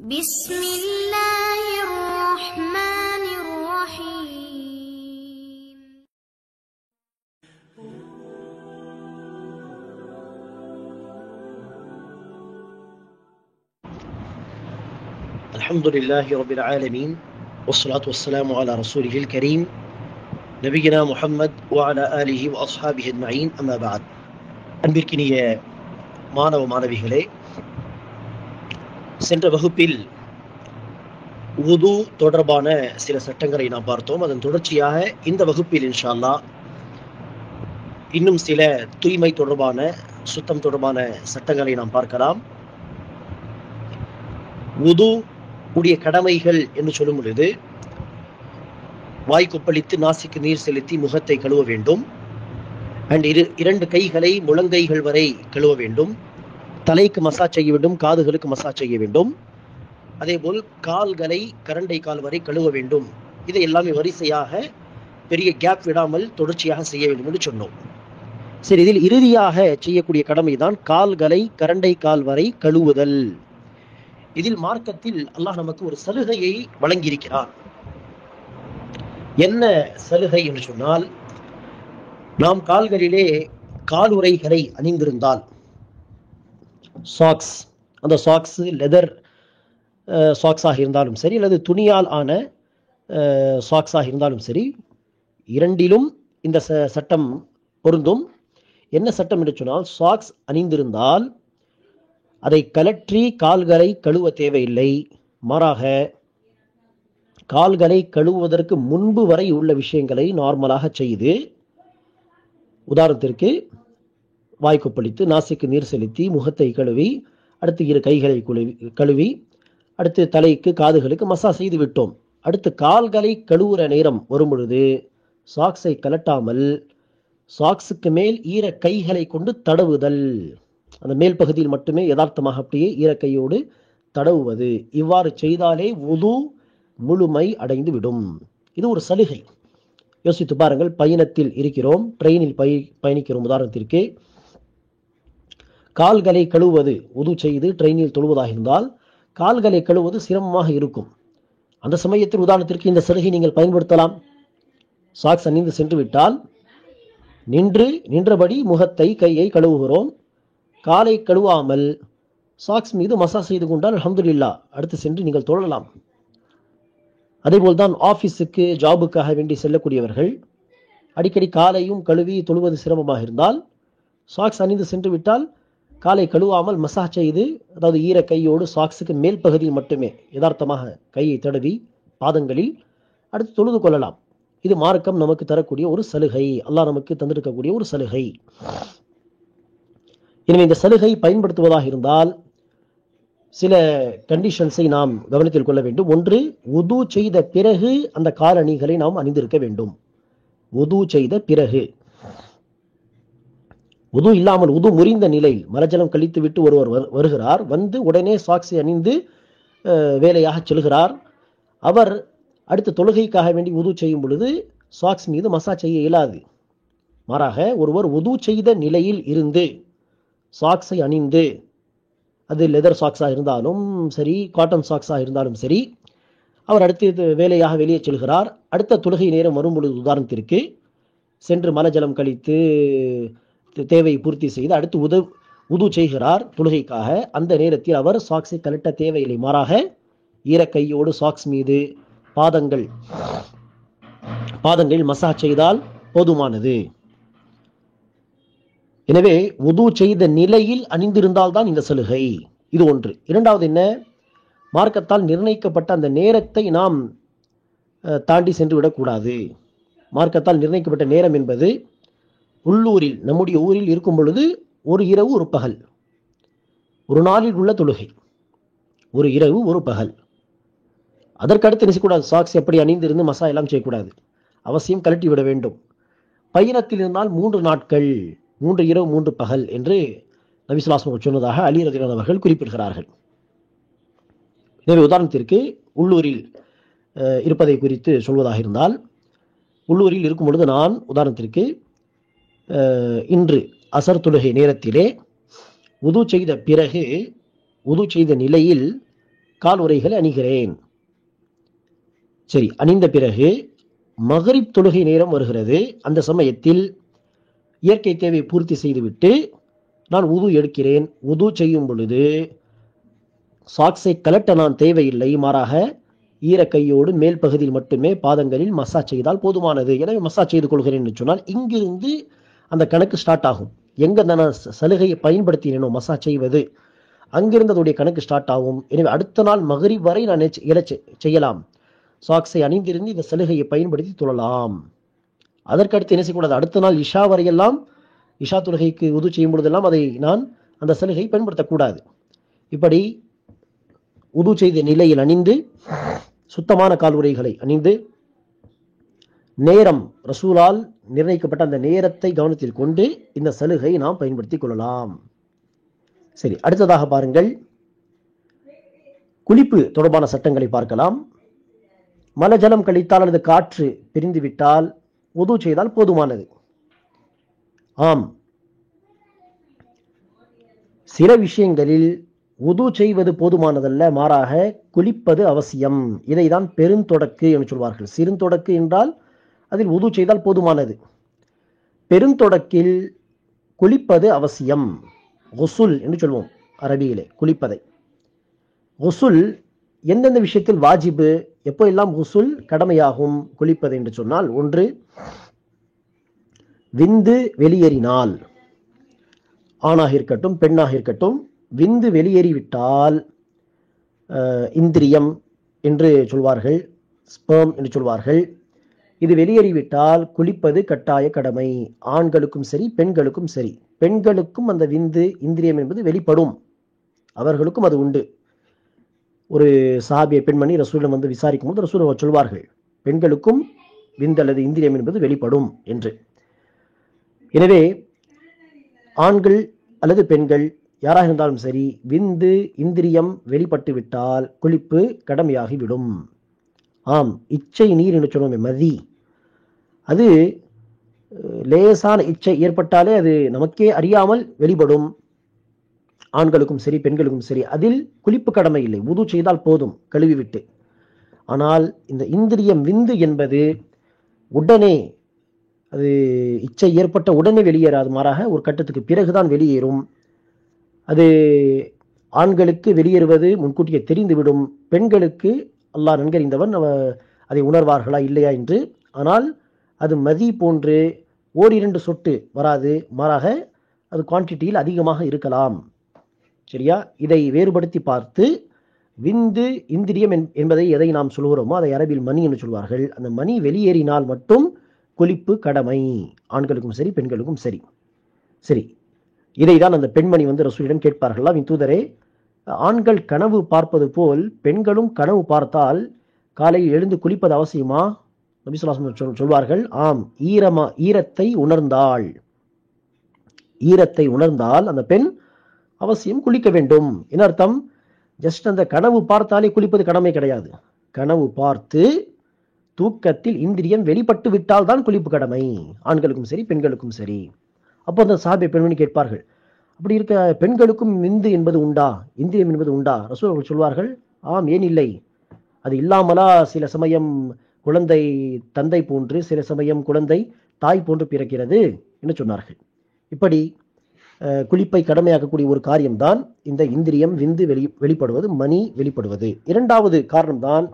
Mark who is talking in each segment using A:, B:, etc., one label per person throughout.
A: بسم الله الرحمن الرحيم.
B: الحمد لله رب العالمين والصلاة والسلام على رسوله الكريم نبينا محمد وعلى آله وأصحابه أجمعين أما بعد. அன்பிற்கினிய மாணவ மாணவிகளே, சென்ற வகுப்பில் உது தொடர்பான சில சட்டங்களை நாம் பார்த்தோம். அதன் தொடர்ச்சியாக இந்த வகுப்பில் இன்ஷா அல்லாஹ் இன்னும் சில தூய்மை தொடர்பான, சுத்தம் தொடர்பான சட்டங்களை நாம் பார்க்கலாம். உது உடைய கடமைகள் என்று சொல்லும் பொழுது, வாய் கொப்பளித்து நாசிக்கு நீர் செலுத்தி முகத்தை கழுவ வேண்டும். அண்ட் இரண்டு கைகளை முழங்கைகள் வரை கழுவ வேண்டும். தலைக்கு மசாஜ் செய்ய வேண்டும், காதுகளுக்கு மசாஜ் செய்ய வேண்டும். அதேபோல் கால்களை கரண்டை கால் வரை கழுவ வேண்டும். இதை எல்லாமே வரிசையாக பெரிய கேப் விடாமல் தொடர்ச்சியாக செய்ய வேண்டும் என்று சொன்னோம். சரி, இதில் இறுதியாக செய்யக்கூடிய கடமை தான் கால்களை கரண்டை கால் வரை கழுவுதல். இதில் மார்க்கத்தில் அல்லாஹ் நமக்கு ஒரு சலுகையை வழங்கியிருக்கிறார். என்ன சலுகை என்று சொன்னால், நாம் கால்களிலே காலுறைகளை அணிந்திருந்தால், சாக்ஸ், அந்த சாக்ஸ் லெதர் சாக்ஸாக இருந்தாலும் சரி, அல்லது துணியால் ஆன சாக்ஸாக இருந்தாலும் சரி, இரண்டிலும் இந்த சட்டம் பொருந்தும். என்ன சட்டம் என்று சொன்னால், சாக்ஸ் அணிந்திருந்தால் அதை கலற்றி கால்களை கழுவ தேவையில்லை. மாறாக கால்களை கழுவுவதற்கு முன்பு வரை உள்ள விஷயங்களை நார்மலாக செய்து, உதாரணத்திற்கு வாய் கொப்பளித்து நாசிக்கு நீர் செலுத்தி முகத்தை கழுவி, அடுத்து இரு கைகளை கழுவி, அடுத்து தலைக்கு காதுகளுக்கு மசாஜ் செய்து விட்டோம். அடுத்து கால்களை கழுவுற நேரம் வரும் பொழுது சாக்ஸை கலட்டாமல் சாக்ஸுக்கு மேல் ஈர கைகளை கொண்டு தடவுதல். அந்த மேல் பகுதியில் மட்டுமே யதார்த்தமாக அப்படியே ஈரக்கையோடு தடவுவது. இவ்வாறு செய்தாலே வுது முழுமை அடைந்து விடும். இது ஒரு சலுகை. யோசித்து பாருங்கள், பயணத்தில் இருக்கிறோம், ட்ரெயினில் பயணிக்கிறோம். உதாரணத்திற்கு கால்களை கழுவுவது, வுது செய்து ட்ரெயினில் தொழுவதாக இருந்தால் கால்களை கழுவுவது சிரமமாக இருக்கும். அந்த சமயத்தில் உதாரணத்திற்கு இந்த சலுகை நீங்கள் பயன்படுத்தலாம். சாக்ஸ் அணிந்து சென்று விட்டால் நின்றபடி முகத்தை கையை கழுவுகிறோம். காலை கழுவாமல் சாக்ஸ் மீது மசாஜ் செய்து கொண்டால் அல்ஹம்துலில்லாஹ், அடுத்து சென்று நீங்கள் தொழலாம். அதேபோல் தான் ஆஃபீஸுக்கு ஜாபுக்காக வேண்டி செல்லக்கூடியவர்கள் அடிக்கடி காலையும் கழுவி தொழுவது சிரமமாக இருந்தால் சாக்ஸ் அணிந்து சென்று விட்டால் காலை கழுவாமல் மசாஜ் செய்து, அதாவது ஈர கையோடு சாக்ஸுக்கு மேல் பகுதியில் மட்டுமே யதார்த்தமாக கையை தடவி பாதங்களில் அடுத்து தொழுது கொள்ளலாம். இது மார்க்கம் நமக்கு தரக்கூடிய ஒரு சலுகை, அல்லாஹ் நமக்கு தந்திருக்கக்கூடிய ஒரு சலுகை. எனவே இந்த சலுகை பயன்படுத்துவதாக இருந்தால் சில கண்டிஷன்ஸை நாம் கவனத்தில் கொள்ள வேண்டும். ஒன்று, வுது செய்த பிறகு அந்த காலணிகளை நாம் அணிந்திருக்க வேண்டும். வுது செய்த பிறகு, வுது இல்லாமல் வுது முறிந்த நிலையில் மலஜலம் கழித்து விட்டு ஒருவர் வருகிறார், வந்து உடனே சாக்ஸை அணிந்து வேலையாக செல்கிறார். அவர் அடுத்த தொழுகைக்காக வேண்டி வுது செய்யும் பொழுது சாக்ஸ் மீது மசாஜ் செய்ய இயலாது. மாறாக ஒருவர் வுது செய்த நிலையில் இருந்து சாக்ஸை அணிந்து, அது லெதர் சாக்ஸாக இருந்தாலும் சரி, காட்டன் சாக்ஸாக இருந்தாலும் சரி, அவர் அடுத்து வேலையாக வெளியே செல்கிறார். அடுத்த தொழுகை நேரம் வரும் பொழுது உதாரணத்திற்கு சென்று மலஜலம் கழித்து தேவையை பூர்த்தி செய்து அடுத்து வுது செய்கிறார் தொழுகைக்காக. அந்த நேரத்தில் அவர் சாக்ஸை கலட்ட தேவையில்லை. மாறாக ஈரக்கையோடு சாக்ஸ் மீது பாதங்களில் மசாஜ் செய்தால் போதுமானது. எனவே வுது செய்த நிலையில் அணிந்திருந்தால் தான் இந்த சலுகை. இது ஒன்று. இரண்டாவது என்ன, மார்க்கத்தால் நிர்ணயிக்கப்பட்ட அந்த நேரத்தை நாம் தாண்டி சென்று விடக்கூடாது. மார்க்கத்தால் நிர்ணயிக்கப்பட்ட நேரம் என்பது உள்ளூரில், நம்முடைய ஊரில் இருக்கும் பொழுது ஒரு இரவு ஒரு பகல், ஒரு நாளில் உள்ள தொழுகை, ஒரு இரவு ஒரு பகல். அதற்கடுத்து நினைக்கக்கூடாது, சாக்ஸ் எப்படி அணிந்திருந்து மசா எல்லாம் செய்யக்கூடாது, அவசியம் கழட்டி விட வேண்டும். பயணத்தில் இருந்தால் 3 நாட்கள், 3 இரவு 3 பகல் என்று நபி ஸல்லல்லாஹு அலைஹி வஸல்லம் சொன்னதாக அலி ரலியல்லாஹு அவர்கள் குறிப்பிடுகிறார்கள். எனவே உதாரணத்திற்கு உள்ளூரில் இருப்பதை குறித்து சொல்வதாக இருந்தால், உள்ளூரில் இருக்கும் பொழுது நான் உதாரணத்திற்கு இன்று அசர் தொழுகை நேரத்திலே வுது செய்த பிறகு, வுது செய்த நிலையில் கால் உறைகளை அணிகிறேன். சரி, அணிந்த பிறகு மகரிப் தொழுகை நேரம் வருகிறது. அந்த சமயத்தில் இயற்கை தேவையை பூர்த்தி செய்துவிட்டு நான் உது எடுக்கிறேன். உது செய்யும் பொழுது சாக்ஸை கலட்ட நான் தேவையில்லை. மாறாக ஈர கையோடு மேல் பகுதியில் மட்டுமே பாதங்களில் மசாஜ் செய்தால் போதுமானது. எனவே மசாஜ் செய்து கொள்கிறேன் என்று சொன்னால் இங்கிருந்து அந்த கணக்கு ஸ்டார்ட் ஆகும். எங்க நான் சலுகையை பயன்படுத்தினேனோ மசாஜ் செய்வது, அங்கிருந்து அதோடைய கணக்கு ஸ்டார்ட் ஆகும். எனவே அடுத்த நாள் மகரிப் வரை நான் செய்யலாம். சாக்ஸை அணிந்திருந்து இந்த சலுகையை பயன்படுத்தி தொழலாம். அதற்கடுத்து என்ன செய்யக்கூடாது, அடுத்த நாள் இஷா வரையெல்லாம், இஷா தொழுகைக்கு உது செய்யும் பொழுதெல்லாம் அதை நான் அந்த சலுகையை பயன்படுத்தக்கூடாது. இப்படி உது செய்த நிலையில் அணிந்து சுத்தமான காலுறைகளை அணிந்து நேரம் ரசூலால் நிர்ணயிக்கப்பட்ட அந்த நேரத்தை கவனத்தில் கொண்டு இந்த சலுகையை நாம் பயன்படுத்திக் கொள்ளலாம். சரி, அடுத்ததாக பாருங்கள், குளிப்பு தொடர்பான சட்டங்களை பார்க்கலாம். மலஜலம் கழித்தால் அல்லது காற்று பிரிந்து விட்டால் உது செய்தால் போதுமானது. ஆம், சில விஷயங்களில் உது செய்வது போதுமானதல்ல, மாறாக குளிப்பது அவசியம். இதைதான் பெருந்தொடக்கு என்று சொல்வார்கள். சிறுந்தொடக்கு என்றால் அதில் உது செய்தால் போதுமானது. பெருந்தொடக்கில் குளிப்பது அவசியம். குசுல் என்று சொல்வோம் அரபியிலே குளிப்பதை. குசுல் எந்தெந்த விஷயத்தில் வாஜிபு, எப்போ எல்லாம் குசுல் கடமையாகும் குளிப்பது என்று சொன்னால், ஒன்று, விந்து வெளியேறினால், ஆணாக இருக்கட்டும் பெண்ணாக இருக்கட்டும், விந்து வெளியேறிவிட்டால் இந்திரியம் என்று சொல்வார்கள், ஸ்பெர்ம் என்று சொல்வார்கள். இது வெளியேறிவிட்டால் குளிப்பது கட்டாய கடமை. ஆண்களுக்கும் சரி பெண்களுக்கும் சரி. பெண்களுக்கும் அந்த விந்து இந்திரியம் என்பது வெளிப்படும், அவர்களுக்கும் அது உண்டு. ஒரு சஹாபிய பெண்மணி ரசூலிடம் வந்து விசாரிக்கும் போது ரசூல் சொல்வார்கள், பெண்களுக்கும் விந்து அல்லது இந்திரியம் என்பது வெளிப்படும் என்று. எனவே ஆண்கள் அல்லது பெண்கள் யாராக இருந்தாலும் சரி, விந்து இந்திரியம் வெளிப்பட்டு விட்டால் குளிப்பு கடமையாகிவிடும். ஆம், இச்சை நீர் என்று சொல்லுவோமே மதி, அது லேசான இச்சை ஏற்பட்டாலே அது நமக்கே அறியாமல் வெளிப்படும். ஆண்களுக்கும் சரி பெண்களுக்கும் சரி, அதில் குளிப்பு கடமை இல்லை, உது செய்தால் போதும் கழுவிவிட்டு. ஆனால் இந்த இந்திரியம் விந்து என்பது உடனே, அது இச்சை ஏற்பட்ட உடனே வெளியேறாது, மாறாக ஒரு கட்டத்துக்கு பிறகுதான் வெளியேறும். அது ஆண்களுக்கு வெளியேறுவது முன்கூட்டியே தெரிந்துவிடும். பெண்களுக்கு அல்லாஹ் நன்கறிந்தவன், அதை உணர்வார்களா இல்லையா என்று. ஆனால் அது மதி போன்று ஓரிரண்டு சொட்டு வராது, மாறாக அது குவான்டிட்டியில் அதிகமாக இருக்கலாம். சரியா? இதை வேறுபடுத்தி பார்த்து விந்து இந்திரியம் என்பதை எதை நாம் சொல்கிறோமோ அதை அரபில் மணி என்று சொல்வார்கள். அந்த மணி வெளியேறினால் மட்டும் குளிப்பு கடமை, ஆண்களுக்கும் சரி பெண்களுக்கும் சரி. சரி, இதை தான் அந்த பெண்மணி வந்து ரசூலிடம் கேட்பார்கள், அல்லாஹ்வின் தூதரே, ஆண்கள் கனவு பார்ப்பது போல் பெண்களும் கனவு பார்த்தால் காலையில் எழுந்து குளிப்பது அவசியமா? நபி ஸல்லல்லாஹு அலைஹி வஸல்லம் சொல்வார்கள், ஆம், ஈரத்தை உணர்ந்தால் அந்த பெண் அவசியம் குளிக்க வேண்டும். என்ன அர்த்தம்? ஜஸ்ட் அந்த கனவு பார்த்தாலே குளிப்பது கடமை கிடையாது. கனவு பார்த்து தூக்கத்தில் இந்திரியம் வெளிப்பட்டு விட்டால் தான் குளிப்பு கடமை, ஆண்களுக்கும் சரி பெண்களுக்கும் சரி. அப்போ அந்த சஹாபி பெண்மணி கேட்பார்கள், அப்படி இருக்க பெண்களுக்கும் விந்து என்பது உண்டா, இந்திரியம் என்பது உண்டா? ரசூல் அவர்கள் சொல்வார்கள், ஆம், ஏன் இல்லை? அது இல்லாமலா சில சமயம் குழந்தை தந்தை போன்று, சில சமயம் குழந்தை தாய் போன்று பிறக்கிறது என்று சொன்னார்கள். இப்படி குளிப்பை கடமையாக்கக்கூடிய ஒரு காரியம்தான் இந்த இந்திரியம் விந்து வெளிப்படுவது, மணி வெளிப்படுவது. இரண்டாவது காரணம்தான்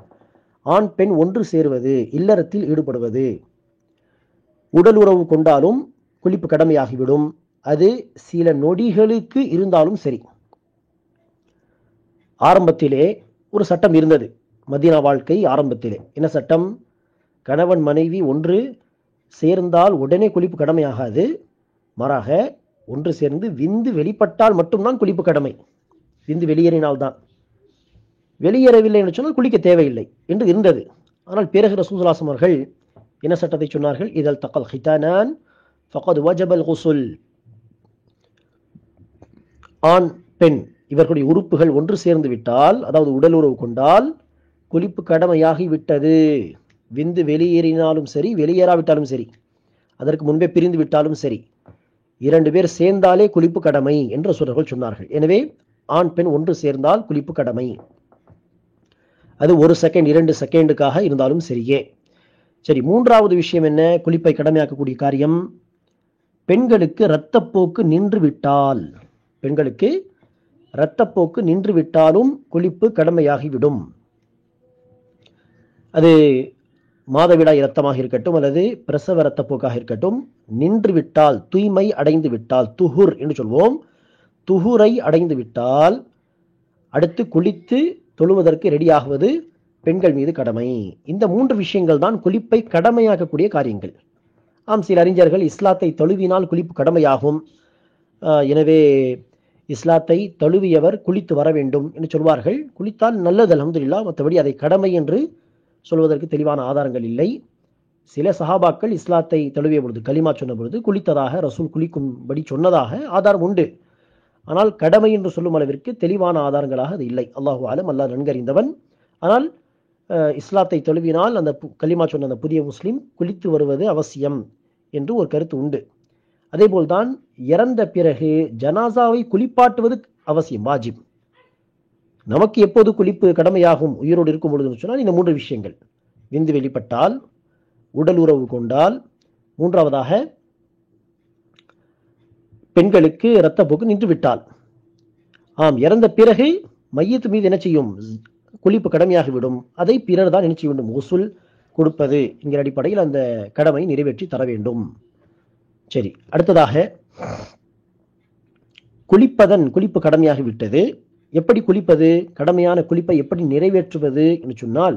B: ஆண் பெண் ஒன்று சேருவது, இல்லறத்தில் ஈடுபடுவது. உடல் உறவு கொண்டாலும் குளிப்பு கடமையாகிவிடும். அது சில நொடிகளுக்கு இருந்தாலும் சரி. ஆரம்பத்திலே ஒரு சட்டம் இருந்தது, மதீனா வாழ்க்கை ஆரம்பத்திலே. என்ன சட்டம்? கணவன் மனைவி ஒன்று சேர்ந்தால் உடனே குளிப்பு கடமையாகாது, மாறாக ஒன்று சேர்ந்து விந்து வெளிப்பட்டால் மட்டும்தான் குளிப்பு கடமை. விந்து வெளியேறினால்தான், வெளியேறவில்லை என்று சொன்னால் குளிக்க தேவையில்லை என்று இருந்தது. ஆனால் பிறகு ரசூலுல்லாஹி ஸல்லல்லாஹு அலைஹி வஸல்லம் அவர்கள் என்ன சட்டத்தை சொன்னார்கள்? இதல் தக்கல் ஹிதானான் ஃபகத் வஜபல் குஸ்ல். ஆண் பெண் இவர்களுடைய உறுப்புகள் ஒன்று சேர்ந்து விட்டால், அதாவது உடல் உறவு கொண்டால் குளிப்பு கடமையாகி விட்டது. விந்து வெளியேறினாலும் சரி வெளியேறாவிட்டாலும் சரி, அதற்கு முன்பே பிரிந்து விட்டாலும் சரி, இரண்டு பேர் சேர்ந்தாலே குளிப்பு கடமை என்று ரசூலர்கள் சொன்னார்கள். எனவே ஆண் பெண் ஒன்று சேர்ந்தால் குளிப்பு கடமை. அது 1 செகண்ட் 2 செகண்டுக்காக இருந்தாலும் சரியே. சரி, மூன்றாவது விஷயம் என்ன? குளிப்பை கடமையாக்கக்கூடிய காரியம், பெண்களுக்கு இரத்தப்போக்கு நின்று விட்டால், பெண்களுக்கு இரத்தப்போக்கு நின்று விட்டாலும் குளிப்பு கடமையாகிவிடும். அது மாதவிடாய் இரத்தமாக இருக்கட்டும் அல்லது பிரசவ இரத்தப்போக்காக இருக்கட்டும், நின்று விட்டால், தூய்மை அடைந்து விட்டால், துஹுர் என்று சொல்வோம், துஹுரை அடைந்து விட்டால் அடுத்து குளித்து தொழுவதற்கு ரெடியாகுவது பெண்கள் மீது கடமை. இந்த 3 விஷயங்கள் தான் குளிப்பை கடமையாக்கக்கூடிய காரியங்கள். ஆம், சில அறிஞர்கள் இஸ்லாத்தை தழுவினால் குளிப்பு கடமையாகும், எனவே இஸ்லாத்தை தழுவியவர் குளித்து வர வேண்டும் என்று சொல்வார்கள். குளித்தால் நல்லது, அல்ஹம்துலில்லாஹ். மற்றபடி அதை கடமை என்று சொல்வதற்கு தெளிவான ஆதாரங்கள் இல்லை. சில சஹாபாக்கள் இஸ்லாத்தை தழுவிய பொழுது, கலிமா சொன்ன பொழுது குளித்ததாக, ரசூல் குளிக்கும்படி சொன்னதாக ஆதாரம் உண்டு. ஆனால் கடமை என்று சொல்லும் அளவிற்கு தெளிவான ஆதாரங்களாக அது இல்லை. அல்லாஹு ஆலம், அல்லாஹ் நன்கறிந்தவன். ஆனால் இஸ்லாத்தை தழுவினால் அந்த கலிமா சொன்ன அந்த புதிய முஸ்லிம் குளித்து வருவது அவசியம் என்று ஒரு கருத்து உண்டு. அதேபோல்தான் இறந்த பிறகு ஜனாசாவை குளிப்பாட்டுவது அவசியம், வாஜிப். நமக்கு எப்போது குளிப்பு கடமையாகும் உயிரோடு இருக்கும் பொழுது சொன்னால் இந்த 3 விஷயங்கள்: விந்து வெளிப்பட்டால், உடல் உறவு கொண்டால், மூன்றாவதாக பெண்களுக்கு இரத்தப்போக்கு நின்று விட்டால். ஆம், இறந்த பிறகு மையத்து மீது என்ன செய்யும்? குளிப்பு கடமையாகிவிடும். அதை பிறர் தான் என்ன செய்ய வேண்டும்? உசுல் கொடுப்பது என்கிற அடிப்படையில் அந்த கடமை நிறைவேற்றி தர வேண்டும். சரி, அடுத்ததாக குளிப்பு கடமையாகிவிட்டது. எப்படி குளிப்பது? கடமையான குளிப்பை எப்படி நிறைவேற்றுவது என்று சொன்னால்,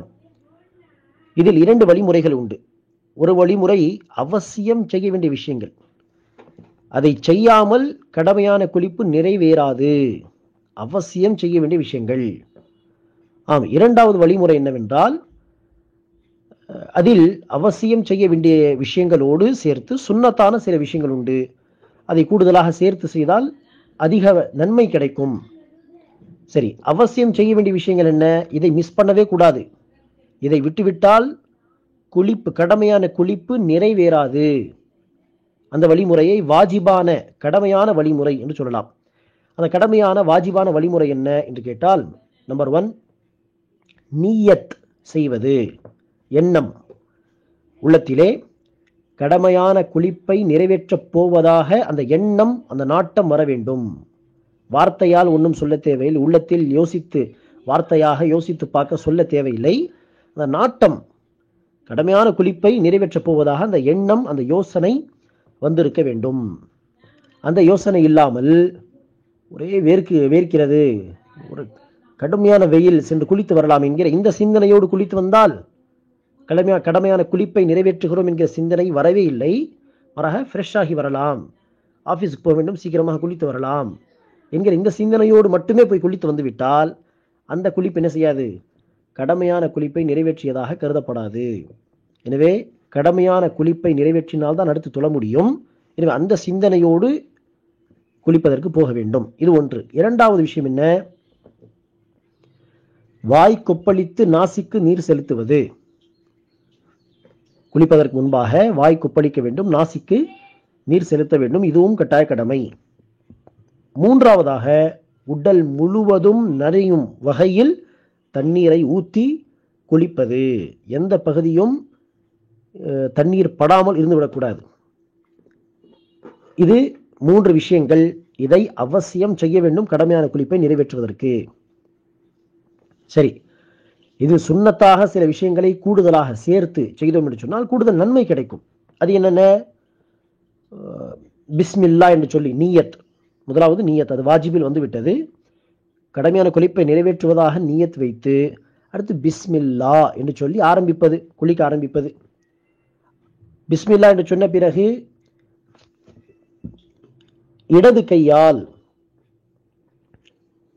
B: இதில் 2 வழிமுறைகள் உண்டு. ஒரு வழிமுறை அவசியம் செய்ய வேண்டிய விஷயங்கள், அதை செய்யாமல் கடமையான குளிப்பு நிறைவேறாது, அவசியம் செய்ய வேண்டிய விஷயங்கள். ஆம், இரண்டாவது வழிமுறை என்னவென்றால், அதில் அவசியம் செய்ய வேண்டிய விஷயங்களோடு சேர்த்து சுன்னத்தான சில விஷயங்கள் உண்டு. அதை கூடுதலாக சேர்த்து செய்தால் அதிக நன்மை கிடைக்கும். சரி, அவசியம் செய்ய வேண்டிய விஷயங்கள் என்ன? இதை மிஸ் பண்ணவே கூடாது. இதை விட்டுவிட்டால் குளிப்பு, கடமையான குளிப்பு நிறைவேறாது. அந்த வழிமுறையை வாஜிபான, கடமையான வழிமுறை என்று சொல்லலாம். அந்த கடமையான வாஜிபான வழிமுறை என்ன என்று கேட்டால், நம்பர் 1, நியத் செய்வது, எண்ணம். உள்ளத்திலே கடமையான குளிப்பை நிறைவேற்றப் போவதாக அந்த எண்ணம், அந்த நாட்டம் வர வேண்டும். வார்த்தையால் ஒன்றும் சொல்ல தேவையில்லை, உள்ளத்தில் யோசித்து, வார்த்தையாக யோசித்து பார்க்க சொல்ல தேவையில்லை. அந்த நாட்டம், கடமையான குளிப்பை நிறைவேற்றப் போவதாக அந்த எண்ணம், அந்த யோசனை வந்திருக்க வேண்டும். அந்த யோசனை இல்லாமல் ஒரே வேர்க்கிறது, ஒரு கடுமையான வெயில், சென்று குளித்து வரலாம் என்கிற இந்த சிந்தனையோடு குளித்து வந்தால் கடமையான குளிப்பை நிறைவேற்றுகிறோம் என்கிற சிந்தனை வரவே இல்லை. மாறாக ஃப்ரெஷ் ஆகி வரலாம், ஆஃபீஸுக்கு போக வேண்டும், சீக்கிரமாக குளித்து வரலாம் என்கிற இந்த சிந்தனையோடு மட்டுமே போய் குளித்து வந்து விட்டால் அந்த குளிப்பு என்ன செய்யாது? கடமையான குளிப்பை நிறைவேற்றியதாக கருதப்படாது. எனவே கடமையான குளிப்பை நிறைவேற்றினால்தான் அடுத்து தொழ முடியும். எனவே அந்த சிந்தனையோடு குளிப்பதற்கு போக வேண்டும். இது ஒன்று. இரண்டாவது விஷயம் என்ன? வாய் கொப்பளித்து நாசிக்கு நீர் செலுத்துவது. குளிப்பதற்கு முன்பாக வாய் கொப்பளிக்க வேண்டும், நாசிக்கு நீர் செலுத்த வேண்டும். இதுவும் கட்டாய கடமை. மூன்றாவதாக, உடல் முழுவதும் நனையும் வகையில் தண்ணீரை ஊற்றி குளிப்பது. எந்த பகுதியும் தண்ணீர் படாமல் இருந்துவிடக்கூடாது. இது 3 விஷயங்கள். இதை அவசியம் செய்ய வேண்டும் கடமையான குளிப்பை நிறைவேற்றுவதற்கு. சரி, இது சுன்னத்தாக சில விஷயங்களை கூடுதலாக சேர்த்து செய்தோம் என்று சொன்னால் கூடுதல் நன்மை கிடைக்கும். அது என்னென்ன? பிஸ்மில்லா என்று சொல்லி நீயத், முதலாவது நீயத், அது வாஜிபில் வந்து விட்டது. கடமையான குளிப்பை நிறைவேற்றுவதாக நீயத் வைத்து அடுத்து பிஸ்மில்லா என்று சொல்லி ஆரம்பிப்பது, குளிக்க ஆரம்பிப்பது. பிஸ்மில்லா என்று சொன்ன பிறகு இடது கையால்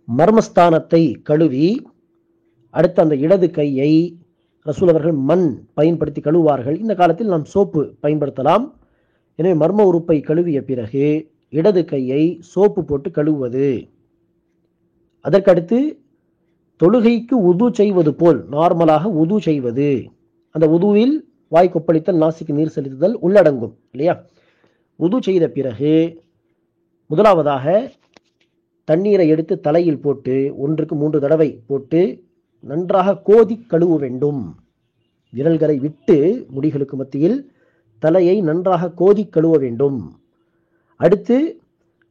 B: மர்மஸ்தானத்தை கழுவி அடுத்து அந்த இடது கையை ரசூல் அவர்கள் மண் பயன்படுத்தி கழுவார்கள். இந்த காலத்தில் நாம் சோப்பு பயன்படுத்தலாம். எனவே மர்ம உறுப்பை கழுவிய பிறகு இடது கையை சோப்பு போட்டு கழுவுவது. அதற்கடுத்து தொழுகைக்கு உது செய்வது போல் நார்மலாக உது செய்வது. அந்த உதுவில் வாய் கொப்பளித்தல், நாசிக்கு நீர் செலுத்துதல் உள்ளடங்கும் இல்லையா? உது செய்த பிறகு முதலாவதாக தண்ணீரை எடுத்து தலையில் போட்டு 1க்கு 3 தடவை போட்டு நன்றாக கோதி கழுவ வேண்டும். விரல்களை விட்டு முடிகளுக்கு மத்தியில் தலையை நன்றாக கோதி கழுவ வேண்டும். அடுத்து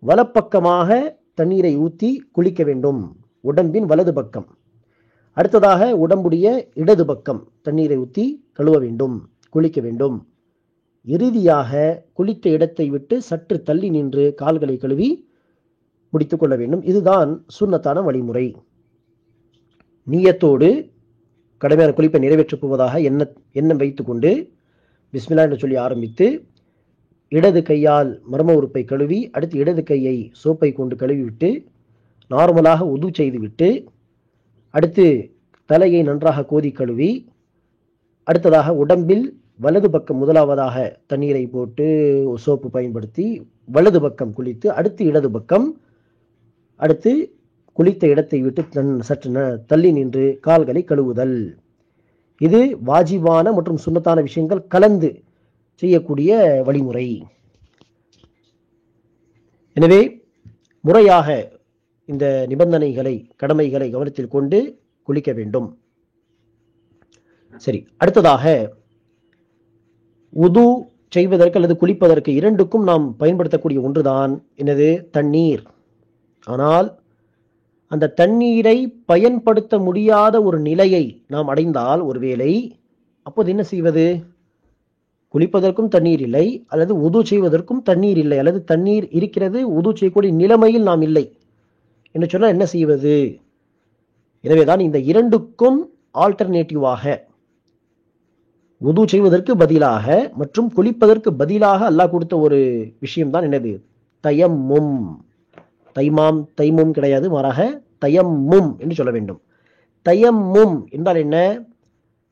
B: வலப்பக்கமாக தண்ணீரை ஊற்றி குளிக்க வேண்டும், உடம்பின் வலது பக்கம். அடுத்ததாக உடம்புடைய இடது பக்கம் தண்ணீரை ஊற்றி கழுவ வேண்டும், குளிக்க வேண்டும். இறுதியாக குளித்த இடத்தை விட்டு சற்று தள்ளி நின்று கால்களை கழுவி முடித்துக் கொள்ள வேண்டும். இதுதான் சுன்னத்தான வழிமுறை. நியத்தோடு கடமையான குளிப்பை நிறைவேற்றப் போவதாக எண்ணம் வைத்துக்கொண்டு பிஸ்மில்லா என்று சொல்லி ஆரம்பித்து இடது கையால் மர்ம உறுப்பை கழுவி அடுத்து இடது கையை சோப்பை கொண்டு கழுவி விட்டு நார்மலாக உது செய்துவிட்டு அடுத்து தலையை நன்றாக கோதி கழுவி அடுத்ததாக உடம்பில் வலது பக்கம் முதலாவதாக தண்ணீரை போட்டு சோப்பு பயன்படுத்தி வலது பக்கம் குளித்து அடுத்து இடது பக்கம் அடுத்து குளித்த இடத்தை விட்டு சற்று தள்ளி நின்று கால்களை கழுவுதல். இது வாஜிபான மற்றும் சுன்னத்தான விஷயங்கள் கலந்து செய்யக்கூடிய வழிமுறை. எனவே முறையாக இந்த நிபந்தனைகளை கடமைகளை கவனத்தில் கொண்டு குளிக்க வேண்டும். சரி, அடுத்ததாக உது செய்வதற்கு அல்லது குளிப்பதற்கு இரண்டுக்கும் நாம் பயன்படுத்தக்கூடிய ஒன்றுதான் என்னது? தண்ணீர். ஆனால் அந்த தண்ணீரை பயன்படுத்த முடியாத ஒரு நிலையை நாம் அடைந்தால் ஒருவேளை அப்போது என்ன செய்வது? குளிப்பதற்கும் தண்ணீர் இல்லை, அல்லது உது செய்வதற்கும் தண்ணீர் இல்லை, அல்லது தண்ணீர் இருக்கிறது உது செய்யக்கூடிய நிலைமையில் நாம் இல்லை என்று சொன்னால் என்ன செய்வது? எனவேதான் இந்த இரண்டுக்கும் ஆல்டர்னேட்டிவாக உது செய்வதற்கு பதிலாக மற்றும் குளிப்பதற்கு பதிலாக அல்லாஹ் கொடுத்த ஒரு விஷயம்தான் என்னது? தயம்மும். தைமும் கிடையாது, மாறாக தயம்மும் என்று சொல்ல வேண்டும். தயம்மும் என்றால் என்ன?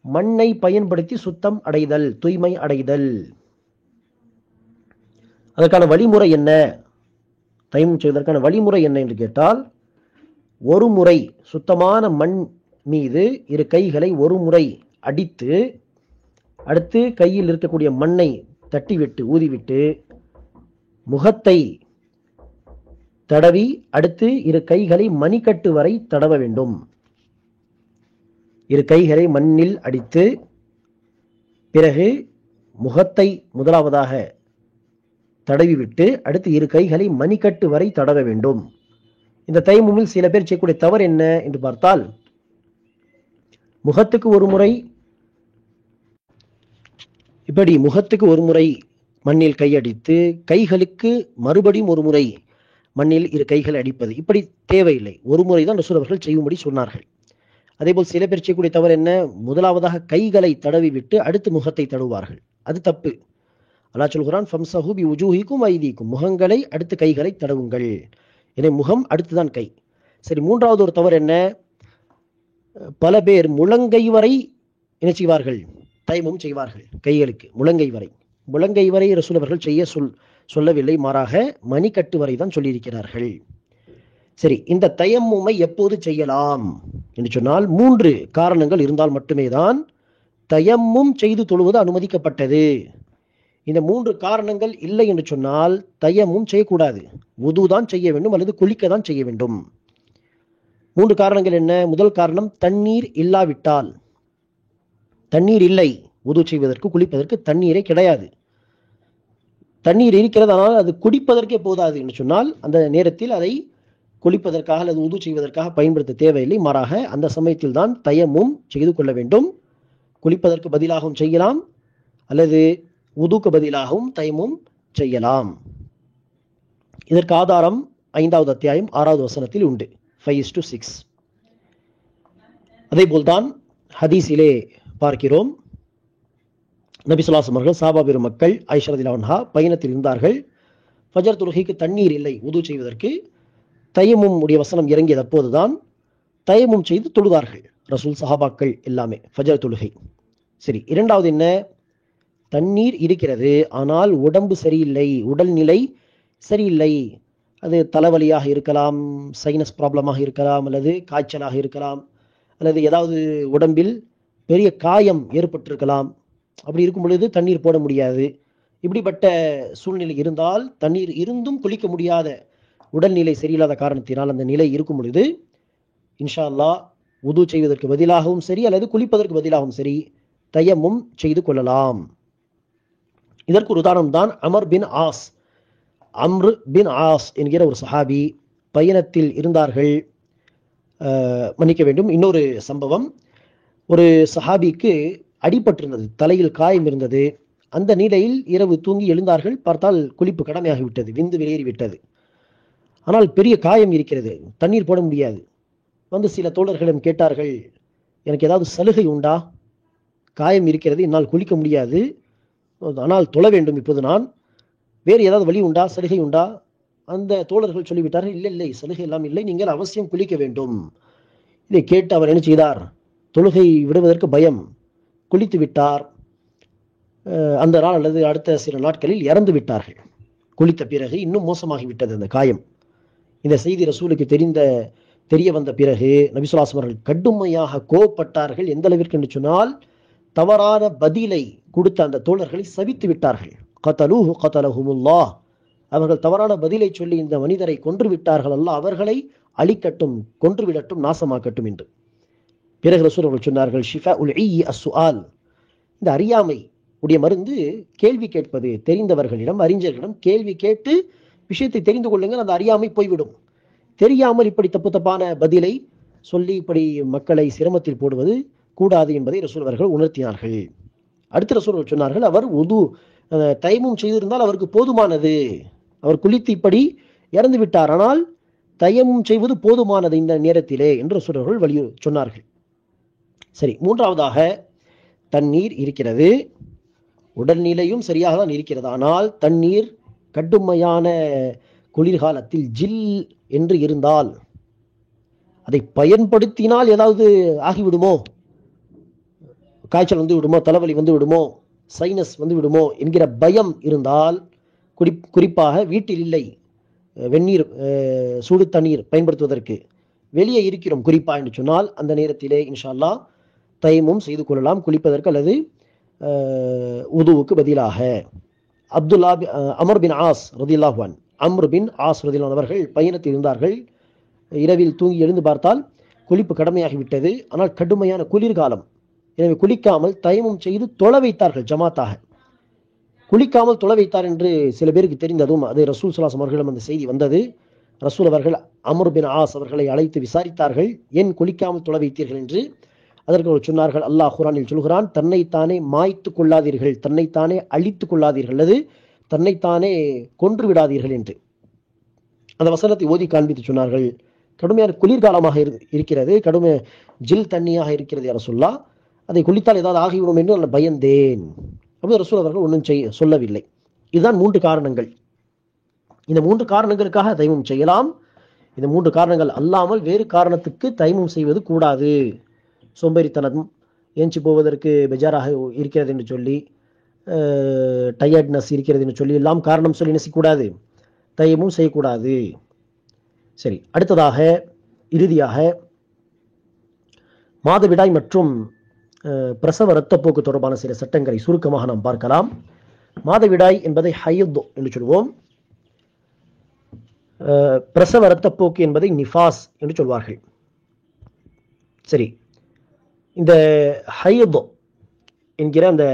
B: மண்ணை பயன்படுத்தி சுத்தம் அடைதல், தூய்மை அடைதல். அதற்கான வழிமுறை என்ன? தயம்மும் செய்வதற்கான வழிமுறை என்ன என்று கேட்டால், ஒரு முறை சுத்தமான மண் மீது இரு கைகளை ஒரு முறை அடித்து அடுத்து கையில் இருக்கக்கூடிய மண்ணை தட்டிவிட்டு ஊதிவிட்டு முகத்தை தடவி அடுத்து இரு கைகளை மணிக்கட்டு வரை தடவ வேண்டும். இரு கைகளை மண்ணில் அடித்து பிறகு முகத்தை முதலாவதாக தடவிவிட்டு அடுத்து இரு கைகளை மணிக்கட்டு வரை தடவ வேண்டும். இந்த தயம்முமில் சில பேர் செய்யக்கூடிய தவறு என்ன என்று பார்த்தால், முகத்துக்கு ஒரு முறை இப்படி முகத்துக்கு ஒரு முறை மண்ணில் கையடித்து கைகளுக்கு மறுபடியும் ஒரு முறை மண்ணில் இரு கைகள் அடிப்பது, இப்படி தேவையில்லை. ஒரு முறை தான் ரசூல் அவர்கள் செய்யும்படி சொன்னார்கள். அதேபோல் சில பேர் செய்யக்கூடிய தவறு என்ன? முதலாவதாக கைகளை தடவி விட்டு அடுத்து முகத்தை தடவுவார்கள். அது தப்பு. அல்லாஹ் சொல்கிறான், ஃபம்சஹு பி உஜூஹிக்கும் ஐதீக்கும், முகங்களை அடுத்து கைகளை தடவுங்கள். எனவே முகம் அடுத்துதான் கை. சரி, மூன்றாவது ஒரு தவறு என்ன? பல பேர் முழங்கை வரை என்ன செய்வார்கள்? தயமும் செய்வார்கள். கைகளுக்கு முழங்கை வரை ரசூல் அவர்கள் செய்ய சொல்லவில்லை, மாறாக மணிக்கட்டு வரை தான் சொல்லியிருக்கிறார்கள். சரி, இந்த தயம்முமை எப்போது செய்யலாம் என்று சொன்னால் 3 காரணங்கள் இருந்தால் மட்டுமே தான் தயம்மும் செய்து தொழுவது அனுமதிக்கப்பட்டது. இந்த 3 காரணங்கள் இல்லை என்று சொன்னால் தயம்மும் செய்யக்கூடாது, உது தான் செய்ய வேண்டும் அல்லது குளிக்க தான் செய்ய வேண்டும். 3 காரணங்கள் என்ன? முதல் காரணம், தண்ணீர் இல்லாவிட்டால். தண்ணீர் இல்லை, உது செய்வதற்கு குளிப்பதற்கு தண்ணீரே கிடையாது. தண்ணீர் இருக்கிறது, ஆனால் அது குடிப்பதற்கே போதாது என்று சொன்னால் அந்த நேரத்தில் அதை குளிப்பதற்காக அல்லது உது செய்வதற்காக பயன்படுத்த தேவையில்லை. மாறாக அந்த சமயத்தில் தான் தயம்மும் செய்து கொள்ள வேண்டும். குளிப்பதற்கு பதிலாகவும் செய்யலாம் அல்லது உதுக்கு பதிலாகவும் தயம்மும் செய்யலாம். இதற்கு ஆதாரம் 5வது அத்தியாயம் 6வது வசனத்தில் உண்டு, 5:6. அதே போல்தான் ஹதீஸிலே பார்க்கிறோம். நபி ஸல்லல்லாஹு அலைஹி வஸல்லம் அவர்கள் சஹாபா பெருமக்கள் ஆயிஷா ரலியல்லாஹு அன்ஹா பயணத்தில் இருந்தார்கள். ஃபஜர் தொழுகைக்கு தண்ணீர் இல்லை உது செய்வதற்கு. தயம்மும் உடைய வசனம் இறங்கியது அப்போதுதான் தயம்மும் செய்து தொழுதார்கள் ரசூல், சஹாபாக்கள் எல்லாமே ஃபஜர் தொழுகை. சரி, இரண்டாவது என்ன? தண்ணீர் இருக்கிறது, ஆனால் உடம்பு சரியில்லை, உடல்நிலை சரியில்லை. அது தலைவலியாக இருக்கலாம், சைனஸ் ப்ராப்ளமாக இருக்கலாம், அல்லது காய்ச்சலாக இருக்கலாம், அல்லது ஏதாவது உடம்பில் பெரிய காயம் ஏற்பட்டிருக்கலாம். அப்படி இருக்கும் பொழுது தண்ணீர் போட முடியாது. இப்படிப்பட்ட சூழ்நிலை இருந்தால், தண்ணீர் இருந்தும் குளிக்க முடியாத உடல்நிலை சரியில்லாத காரணத்தினால் அந்த நிலை இருக்கும் பொழுது இன்ஷா அல்லாஹ் உது செய்வதற்கு பதிலாகவும் சரி அல்லது குளிப்பதற்கு பதிலாகவும் சரி தயம்மும் செய்து கொள்ளலாம். இதற்கு ஒரு உதாரணம் தான் அம்ர் பின் ஆஸ் என்கிற ஒரு சஹாபி பயணத்தில் இருந்தார்கள். மன்னிக்க வேண்டும், இன்னொரு சம்பவம். ஒரு சஹாபிக்கு அடிபட்டிருந்தது, தலையில் காயம் இருந்தது. அந்த நிலையில் இரவு தூங்கி எழுந்தார்கள். பார்த்தால் குளிப்பு கடமையாகிவிட்டது, விந்து வெளியேறிவிட்டது. ஆனால் பெரிய காயம் இருக்கிறது, தண்ணீர் போட முடியாது. வந்து சில தோழர்களிடம் கேட்டார்கள், எனக்கு ஏதாவது சலுகை உண்டா? காயம் இருக்கிறது, என்னால் குளிக்க முடியாது, ஆனால் தொழ வேண்டும் இப்போது நான், வேறு ஏதாவது வழி உண்டா, சலுகை உண்டா? அந்த தோழர்கள் சொல்லிவிட்டார்கள், இல்லை இல்லை, சலுகை எல்லாம் இல்லை, நீங்கள் அவசியம் குளிக்க வேண்டும். இதை கேட்டு அவர் என்ன செய்தார்? தொழுகை விடுவதற்கு பயம், குளித்து விட்டார். அந்த நாள் அல்லது அடுத்த சில நாட்களில் இறந்து விட்டார்கள். குளித்த பிறகு இன்னும் மோசமாகிவிட்டது அந்த காயம். இந்த செய்தி ரசூலுக்கு தெரிய வந்த பிறகு நபி ஸல்லல்லாஹு அலைஹி வஸல்லம் அவர்கள் கடுமையாக கோபப்பட்டார்கள். எந்த அளவிற்கு என்று சொன்னால், தவறான பதிலை கொடுத்த அந்த தோழர்களை சபித்து விட்டார்கள். கதலூஹு கதலஹுமுல்லாஹ், அவர்கள் தவறான பதிலை சொல்லி இந்த மனிதரை கொன்று விட்டார்கள், அல்லாஹ் அவர்களை அழிக்கட்டும், கொன்று விடட்டும், நாசமாக்கட்டும் என்று. பிறகு ரசூல் அவர்கள் சொன்னார்கள், ஷிஃபாஉல் ஈ அஸ்ஸுஆல், இந்த அறியாமை உடைய மருந்து கேள்வி கேட்பது. தெரிந்தவர்களிடம், அறிஞர்களிடம் கேள்வி கேட்டு விஷயத்தை தெரிந்து கொள்ளுங்கள், அந்த அறியாமை போய்விடும். தெரியாமல் இப்படி தப்பான பதிலை சொல்லி இப்படி மக்களை சிரமத்தில் போடுவது கூடாது என்பதை ரசூல் அவர்கள் உணர்த்தினார்கள். அடுத்த ரசூல் அவர்கள் சொன்னார்கள், அவர் தயமும் செய்திருந்தால் அவருக்கு போதுமானது. அவர் குளித்து இப்படி இறந்து விட்டார், ஆனால் தயமும் செய்வது போதுமானது இந்த நேரத்திலே என்று ரசூல் அவர்கள் சொன்னார்கள். சரி, மூன்றாவதாக தண்ணீர் இருக்கிறது, உடல்நிலையும் சரியாக தான் இருக்கிறது. ஆனால் தண்ணீர் கடுமையான குளிர்காலத்தில் ஜில் என்று இருந்தால், அதை பயன்படுத்தினால் ஏதாவது ஆகிவிடுமோ, காய்ச்சல் வந்து விடுமோ, தலைவலி வந்து விடுமோ, சைனஸ் வந்து விடுமோ என்கிற பயம் இருந்தால், குறிப்பாக வீட்டில் இல்லை வெந்நீர், சூடு தண்ணீர் பயன்படுத்துவதற்கு, வெளியே இருக்கிறோம் குறிப்பா என்று சொன்னால், அந்த நேரத்திலே இன்ஷா அல்லாஹ் தயமும் செய்து கொள்ளலாம் குளிப்பதற்கு அல்லது உதுவுக்கு பதிலாக. அம்ர் பின் ஆஸ் ரலியல்லாஹு அன்ஹு அவர்கள் பயணத்தில் இருந்தார்கள். இரவில் தூங்கி எழுந்து பார்த்தால் குளிப்பு கடமையாகிவிட்டது. ஆனால் கடுமையான குளிர்காலம், எனவே குளிக்காமல் தயமும் செய்து தொழ வைத்தார்கள் ஜமாத்தாக. குளிக்காமல் தொழ வைத்தார் என்று சில பேருக்கு தெரிந்ததும் அது ரசூல் ஸல்லல்லாஹு அலைஹி வஸல்லம் அவர்களிடம் அந்த செய்தி வந்தது. ரசூல் அவர்கள் அம்ர் பின் ஆஸ் அவர்களை அழைத்து விசாரித்தார்கள், ஏன் குளிக்காமல் தொழ வைத்தீர்கள் என்று. அதற்கு அவர் சொன்னார்கள், அல்லாஹ் குர்ஆனில் சொல்கிறான், தன்னைத்தானே மாய்த்து கொள்ளாதீர்கள், தன்னைத்தானே அழித்து கொள்ளாதீர்கள், அல்லது தன்னைத்தானே கொன்று விடாதீர்கள் என்று அந்த வசனத்தை ஓதி காண்பித்து சொன்னார்கள். கடுமையான குளிர்காலமாக இருக்கிறது, கடுமை ஜில் தண்ணியாக இருக்கிறது யா ரசூலல்லாஹ், அதை குளித்தால் ஏதாவது ஆகிவிடும் என்று நான் பயந்தேன். அப்படி ரசூல் அவர்கள் ஒன்றும் சொல்லவில்லை. இதுதான் 3 காரணங்கள். இந்த 3 காரணங்களுக்காக தயமும் செய்யலாம். இந்த 3 காரணங்கள் அல்லாமல் வேறு காரணத்துக்கு தயமும் செய்வது கூடாது. சோம்பேறித்தனம், ஏஞ்சி போவதற்கு பெஜாராக இருக்கிறது என்று சொல்லி, டயர்ட்னஸ் இருக்கிறது என்று சொல்லி எல்லாம் காரணம் சொல்லி நெசிக்கூடாது, தயமும் செய்யக்கூடாது. சரி, அடுத்ததாக இறுதியாக மாதவிடாய் மற்றும் பிரசவ இரத்தப்போக்கு தொடர்பான சில சட்டங்களை சுருக்கமாக நாம் பார்க்கலாம். மாதவிடாய் என்பதை ஹைத் என்று சொல்வோம், பிரசவ இரத்தப்போக்கு என்பதை நிஃபாஸ் என்று சொல்வார்கள். சரி, இந்த ஹைத் என்கிற அந்த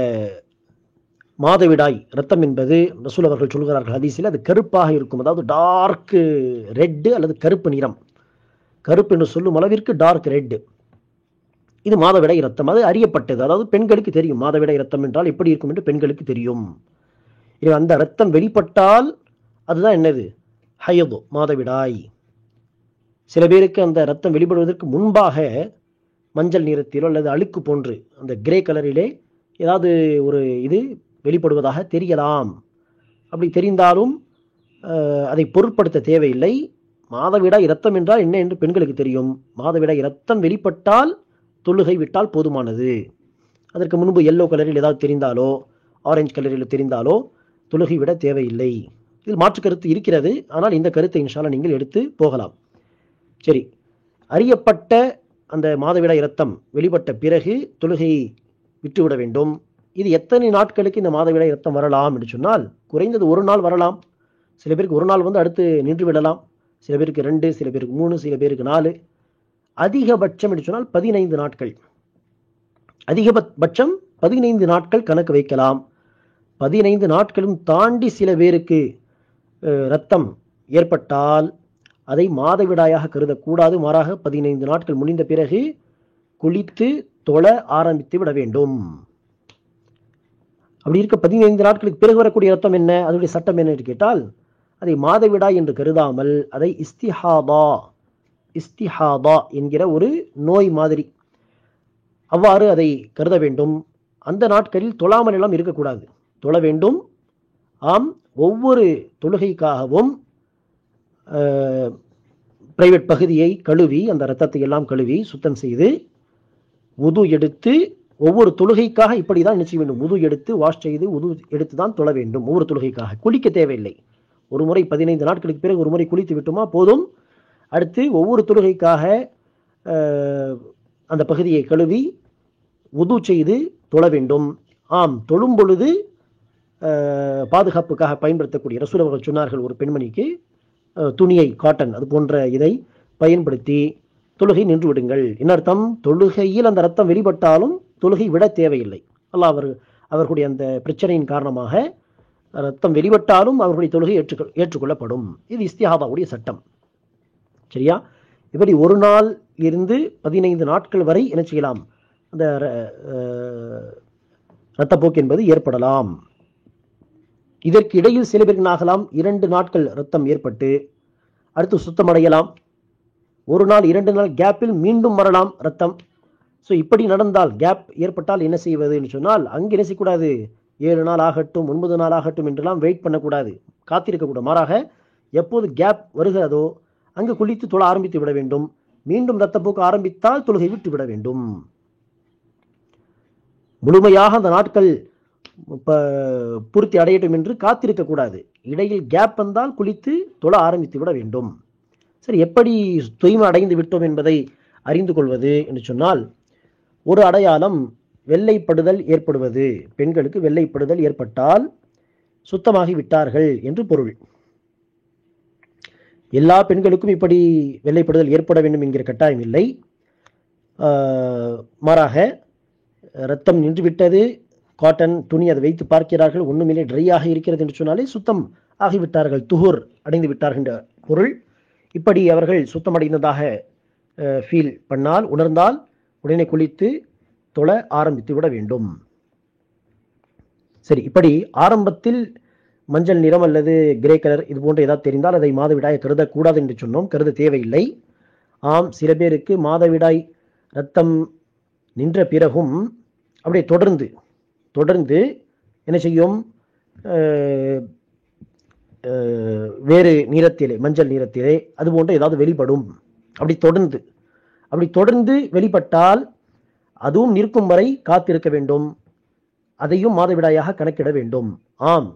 B: மாதவிடாய் இரத்தம் என்பது ரசூல் அவர்கள் சொல்கிறார்கள் ஹதீஸில், அது கருப்பாக இருக்கும், அதாவது டார்க் ரெட்டு அல்லது கருப்பு நிறம், கருப்பு என்று சொல்லும் அளவிற்கு டார்க் ரெட். இது மாதவிடாய் இரத்தம், அது அறியப்பட்டது, அதாவது பெண்களுக்கு தெரியும் மாதவிடாய் இரத்தம் என்றால் எப்படி இருக்கும் என்று பெண்களுக்கு தெரியும். இது அந்த இரத்தம் வெளிப்பட்டால் அதுதான் என்னது, ஹைத், மாதவிடாய். சில பேருக்கு அந்த இரத்தம் வெளிப்படுவதற்கு முன்பாக மஞ்சள் நிறத்திலோ அல்லது அழுக்கு போன்று அந்த கிரே கலரிலே ஏதாவது ஒரு இது வெளிப்படுவதாக தெரியலாம். அப்படி தெரிந்தாலும் அதை பொருட்படுத்த தேவையில்லை. மாதவிடாய் இரத்தம் என்றால் என்ன என்று பெண்களுக்கு தெரியும். மாதவிடாய் இரத்தம் வெளிப்பட்டால் தொழுகை விட்டால் போதுமானது. அதற்கு முன்பு எல்லோ கலரில் ஏதாவது தெரிந்தாலோ ஆரஞ்சு கலரில் தெரிந்தாலோ தொழுகை விட தேவையில்லை. இதில் மாற்று கருத்து இருக்கிறது, ஆனால் இந்த கருத்தை இன்ஷா அல்லாஹ் நீங்கள் எடுத்து போகலாம். சரி, அறியப்பட்ட அந்த மாதவிடாய் இரத்தம் வெளிப்பட்ட பிறகு தொழுகையை விட்டுவிட வேண்டும். இது எத்தனை நாட்களுக்கு இந்த மாதவிடாய் இரத்தம் வரலாம் என்று சொன்னால், குறைந்தது 1 நாள் வரலாம். சில பேருக்கு 1 நாள் வந்து அடுத்து நின்று விடலாம், சில பேருக்கு 2, சில பேருக்கு 3, சில பேருக்கு 4. அதிகபட்சம் என்று சொன்னால் 15 நாட்கள். அதிகபட்சம் 15 நாட்கள் கணக்கு வைக்கலாம். 15 நாட்களும் தாண்டி சில பேருக்கு இரத்தம் ஏற்பட்டால் அதை மாதவிடாயாக கருதக்கூடாது. மாறாக 15 நாட்கள் முடிந்த பிறகு குளித்து தொழ ஆரம்பித்து விட வேண்டும். அப்படி இருக்க 15 நாட்களுக்கு பிறகு வரக்கூடிய இரத்தம் என்ன, அதனுடைய சட்டம் என்ன என்று கேட்டால், அதை மாதவிடாய் என்று கருதாமல் அதை இஸ்திஹாதா என்கிற ஒரு நோய் மாதிரி அவ்வாறு அதை கருத வேண்டும். அந்த நாட்களில் தொழாமல் எல்லாம் இருக்கக்கூடாது, தொழ வேண்டும். ஆம், ஒவ்வொரு தொழுகைக்காகவும் பிரைவேட் பகுதியை கழுவி, அந்த இரத்தத்தை எல்லாம் கழுவி சுத்தம் செய்து உது எடுத்து, ஒவ்வொரு தொழுகைக்காக இப்படி தான் நினைச்ச வேண்டும். உது எடுத்து வாஷ் செய்து உது எடுத்து தான் தொழ வேண்டும். ஒவ்வொரு தொழுகைக்காக குளிக்க தேவையில்லை. ஒரு முறை 15 நாட்களுக்கு பிறகு ஒரு முறை குளித்து விட்டுமா போதும். அடுத்து ஒவ்வொரு தொழுகைக்காக அந்த பகுதியை கழுவி உது செய்து தொழ வேண்டும். ஆம், தொழும் பொழுது பாதுகாப்புக்காக பயன்படுத்தக்கூடிய ரசூல் அவர்கள் சொன்னார்கள், ஒரு பெண்மணிக்கு துணியை, காட்டன் அது போன்ற இதை பயன்படுத்தி தொழுகை நின்று விடுங்கள். என்ன அர்த்தம்? தொழுகையில் அந்த ரத்தம் வெளிப்பட்டாலும் தொழுகை விட தேவையில்லை. அல்லாஹ் அவர்களுடைய அந்த பிரச்சனையின் காரணமாக ரத்தம் வெளிப்பட்டாலும் அவர்களுடைய தொழுகை ஏற்றுக்கொள்ளப்படும். இது இஸ்திஹாதாவுடைய சட்டம். சரியா? இப்படி ஒரு நாள் இருந்து 15 நாட்கள் வரை என்ன செய்யலாம், அந்த இரத்தப்போக்கு என்பது ஏற்படலாம். இதற்கு இடையில் சில பேருக்கு ஆகலாம் 2 நாட்கள் ரத்தம் ஏற்பட்டு அடுத்து சுத்தமடையலாம். ஒரு நாள் 2 நாள் கேப்பில் மீண்டும் வரலாம் ரத்தம். ஸோ இப்படி நடந்தால், கேப் ஏற்பட்டால் என்ன செய்வது என்று சொன்னால், அங்கே என்ன செய்யக்கூடாது, 7 நாள் ஆகட்டும் 9 நாள் ஆகட்டும் என்றெல்லாம் வெயிட் பண்ணக்கூடாது, காத்திருக்கக்கூடாது. மாறாக எப்போது கேப் வருகிறதோ அங்கு குளித்து தொழ ஆரம்பித்து விட வேண்டும். மீண்டும் இரத்தப்போக்கு ஆரம்பித்தால் தொழுகை விட்டு விட வேண்டும். முழுமையாக அந்த நாட்கள் பூர்த்தி அடையட்டும் என்று காத்திருக்கக்கூடாது. இடையில் கேப் வந்தால் குளித்து தொழ ஆரம்பித்து விட வேண்டும். சரி, எப்படி தூய்மை அடைந்து விட்டோம் என்பதை அறிந்து கொள்வது என்று சொன்னால், ஒரு அடையாளம் வெள்ளைப்படுதல் ஏற்படுவது. பெண்களுக்கு வெள்ளைப்படுதல் ஏற்பட்டால் சுத்தமாகி விட்டார்கள் என்று பொருள். எல்லா பெண்களுக்கும் இப்படி வெள்ளைப்படுதல் ஏற்பட வேண்டும் என்கிற கட்டாயம் இல்லை. மாறாக இரத்தம் நின்றுவிட்டது, காட்டன் துணி அதை வைத்து பார்க்கிறார்கள், ஒண்ணுமில்லை, ட்ரையாக இருக்கிறது என்று சொன்னாலே சுத்தம் ஆகிவிட்டார்கள், துஹூர் அடைந்து விட்டார்கள் என்ற பொருள். இப்படி அவர்கள் சுத்தமடைந்ததாக ஃபீல் பண்ணால், உணர்ந்தால் உடனே குளித்து தொழ ஆரம்பித்து விட வேண்டும். சரி, இப்படி ஆரம்பத்தில் மஞ்சள் நிறம் அல்லது கிரே கலர் இது போன்ற ஏதாவது தெரிந்தால் அதை மாதவிடாய் கருதக்கூடாது என்று சொன்னோம். கருத தேவையில்லை. ஆம், சில பேருக்கு மாதவிடாய் ரத்தம் நின்ற பிறகும் அப்படியே தொடர்ந்து என்ன செய்யும், வேறு நிறத்திலே, மஞ்சள் நிறத்திலே அது போன்ற ஏதாவது வெளிப்படும். அப்படி தொடர்ந்து வெளிப்பட்டால் அதுவும் நிற்கும் வரை காத்திருக்க வேண்டும். அதையும் மாதவிடாயாக கணக்கிட வேண்டும். ஆம்,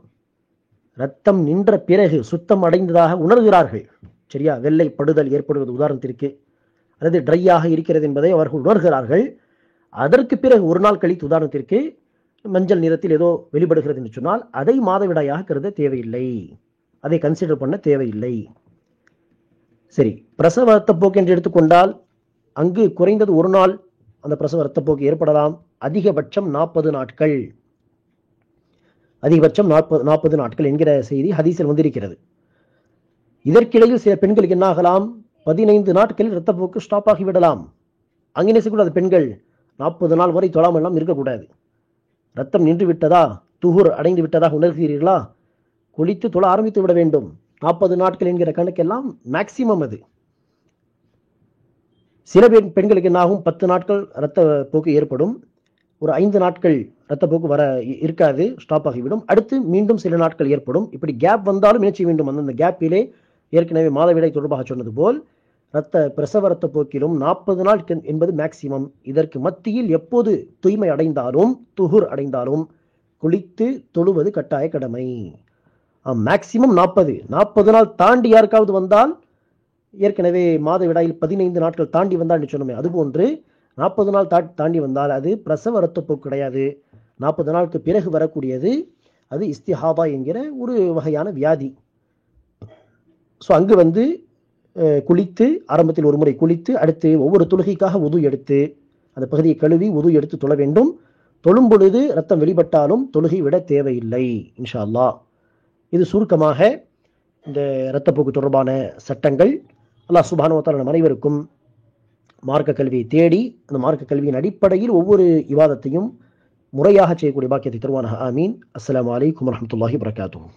B: ரத்தம் நின்ற பிறகு சுத்தம் அடைந்ததாக உணர்கிறார்கள். சரியா? வெள்ளைப்படுதல் ஏற்படுவது உதாரணத்திற்கு, அல்லது ட்ரையாக இருக்கிறது என்பதை அவர்கள் உணர்கிறார்கள். அதற்கு பிறகு ஒரு நாள் கழித்து உதாரணத்திற்கு மஞ்சள் நிறத்தில் ஏதோ வெளிப்படுகிறது என்று சொன்னால் அதை மாதவிடாயாக கருத தேவையில்லை, அதை கன்சிடர் பண்ண தேவையில்லை. சரி, பிரசவ இரத்தப்போக்கு என்று எடுத்துக்கொண்டால் அங்கு குறைந்தது ஒரு நாள் அந்த பிரசவ இரத்தப்போக்கு ஏற்படலாம். அதிகபட்சம் 40 நாட்கள், அதிகபட்சம் 40 நாட்கள் என்கிற செய்தி ஹதீஸில் வந்திருக்கிறது. இதற்கிடையில் சில பெண்களுக்கு என்ன ஆகலாம், 15 நாட்களில் இரத்தப்போக்கு ஸ்டாப் ஆகிவிடலாம். அங்கே செய்யக்கூடாது, பெண்கள் 40 நாள் வரை தொழாமல் எல்லாம் இருக்கக்கூடாது. ரத்தம் நின்று விட்டதா, துஹூர் அடைந்து விட்டதாக உணர்கிறீர்களா, குளித்து தொழ ஆரம்பித்து விட வேண்டும். 40 நாட்கள் என்கிற கணக்கெல்லாம் மேக்சிமம். அது சில பெண்களுக்கு என்ன ஆகும், 10 நாட்கள் இரத்த போக்கு ஏற்படும், ஒரு 5 நாட்கள் இரத்தப்போக்கு வர இருக்காது, ஸ்டாப் ஆகிவிடும். அடுத்து மீண்டும் சில நாட்கள் ஏற்படும். இப்படி கேப் வந்தாலும் என்ன செய்ய வேண்டும், அந்த கேப்பிலே ஏற்கனவே மாதவிடாய் தொடர்பாக சொன்னது போல் பிரசவ இரத்த போக்கிலும் 40 நாள் என்பது மேக்சிமம். இதற்கு மத்தியில் எப்போது தூய்மை அடைந்தாலும், துஹூர் அடைந்தாலும் குளித்து தொழுவது கட்டாய கடமை. மேக்சிமம் 40 நாள் தாண்டி யாருக்காவது வந்தால், ஏற்கனவே மாதவிடாயில் 15 நாட்கள் தாண்டி வந்தால் சொன்னோமே, அதுபோன்று 40 நாள் தாண்டி வந்தால் அது பிரசவ இரத்தப்போக்கு கிடையாது. 40 நாளுக்கு பிறகு வரக்கூடியது அது இஸ்திஹாபா என்கிற ஒரு வகையான வியாதி. ஸோ அங்கு குளித்து, ஆரம்பத்தில் ஒரு முறை குளித்து, அடுத்து ஒவ்வொரு தொழுகைக்காக உது எடுத்து அந்த பகுதியை கழுவி உது எடுத்து தொழ வேண்டும். தொழும் பொழுது ரத்தம் வெளிப்பட்டாலும் தொழுகை விட தேவையில்லை இன்ஷா அல்லாஹ். இது சுருக்கமாக இந்த இரத்தப்போக்கு தொடர்பான சட்டங்கள். அல்லாஹ் சுப்ஹானஹு வ தஆலா நம் அனைவருக்கும் மார்க்க கல்வியை தேடி அந்த மார்க்க கல்வியின் அடிப்படையில் ஒவ்வொரு இபாதத்தையும் முறையாக செய்யக்கூடிய பாக்கியத்தை தருவானாக. ஆமீன். அஸ்ஸலாமு அலைக்கும் வரஹ்மத்துல்லாஹி வபரகாத்துஹு.